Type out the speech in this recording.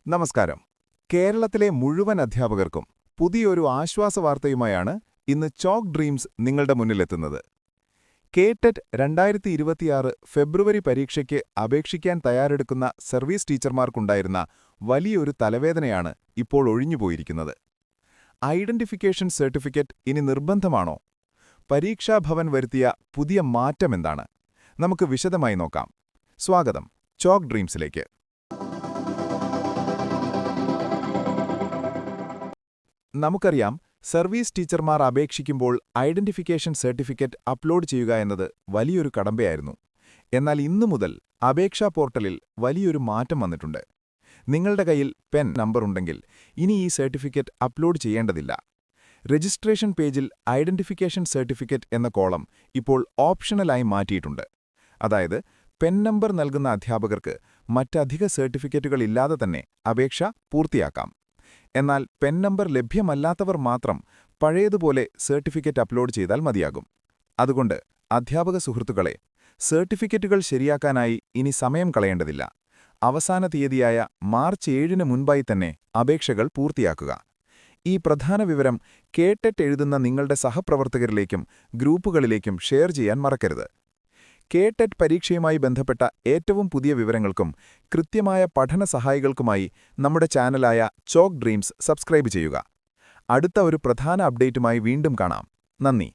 നമസ്കാരം. കേരളത്തിലെ മുഴുവൻ അധ്യാപകർക്കും പുതിയൊരു ആശ്വാസവാർത്തയുമായാണ് ഇന്ന് ചോക്ക് ഡ്രീംസ് നിങ്ങളുടെ മുന്നിലെത്തുന്നത്. കേടെറ്റ് 2026 ഫെബ്രുവരി പരീക്ഷയ്ക്ക് അപേക്ഷിക്കാൻ തയ്യാറെടുക്കുന്ന സർവീസ് ടീച്ചർമാർക്കുണ്ടായിരുന്ന വലിയൊരു തലവേദനയാണ് ഇപ്പോൾ ഒഴിഞ്ഞുപോയിരിക്കുന്നത്. ഐഡന്റിഫിക്കേഷൻ സർട്ടിഫിക്കറ്റ് ഇനി നിർബന്ധമാണോ? പരീക്ഷാഭവൻ വരുത്തിയ പുതിയ മാറ്റമെന്താണ്? നമുക്ക് വിശദമായി നോക്കാം. സ്വാഗതം ചോക്ക് ഡ്രീംസിലേക്ക്. നമുക്കറിയാം, സർവീസ് ടീച്ചർമാർ അപേക്ഷിക്കുമ്പോൾ ഐഡന്റിഫിക്കേഷൻ സർട്ടിഫിക്കറ്റ് അപ്ലോഡ് ചെയ്യുക എന്നത് വലിയൊരു കടമ്പയായിരുന്നു. എന്നാൽ ഇന്നു മുതൽ അപേക്ഷാ പോർട്ടലിൽ വലിയൊരു മാറ്റം വന്നിട്ടുണ്ട്. നിങ്ങളുടെ കയ്യിൽ പെൻ നമ്പർ ഉണ്ടെങ്കിൽ ഇനി ഈ സർട്ടിഫിക്കറ്റ് അപ്ലോഡ് ചെയ്യേണ്ടതില്ല. രജിസ്ട്രേഷൻ പേജിൽ ഐഡന്റിഫിക്കേഷൻ സർട്ടിഫിക്കറ്റ് എന്ന കോളം ഇപ്പോൾ ഓപ്ഷണലായി മാറ്റിയിട്ടുണ്ട്. അതായത്, പെൻ നമ്പർ നൽകുന്ന അധ്യാപകർക്ക് മറ്റധിക സർട്ടിഫിക്കറ്റുകളില്ലാതെ തന്നെ അപേക്ഷ പൂർത്തിയാക്കാം. എന്നാൽ പെൻ നമ്പർ ലഭ്യമല്ലാത്തവർ മാത്രം പഴയതുപോലെ സർട്ടിഫിക്കറ്റ് അപ്ലോഡ് ചെയ്താൽ മതിയാകും. അതുകൊണ്ട് അധ്യാപക സുഹൃത്തുക്കളെ, സർട്ടിഫിക്കറ്റുകൾ ശരിയാക്കാനായി ഇനി സമയം കളയേണ്ടതില്ല. അവസാന തീയതിയായ മാർച്ച് 7-ന് മുൻപായി തന്നെ അപേക്ഷകൾ പൂർത്തിയാക്കുക. ഈ പ്രധാന വിവരം കേടെറ്റ് എഴുതുന്ന നിങ്ങളുടെ സഹപ്രവർത്തകരിലേക്കും ഗ്രൂപ്പുകളിലേക്കും ഷെയർ ചെയ്യാൻ മറക്കരുത്. കേടെറ്റ് പരീക്ഷയുമായി ബന്ധപ്പെട്ട ഏറ്റവും പുതിയ വിവരങ്ങൾക്കും കൃത്യമായ പഠന സഹായികൾക്കുമായി നമ്മുടെ ചാനലായ ചോക്ക് ഡ്രീംസ് സബ്സ്ക്രൈബ് ചെയ്യുക. അടുത്ത ഒരു പ്രധാന അപ്ഡേറ്റുമായി വീണ്ടും കാണാം. നന്ദി.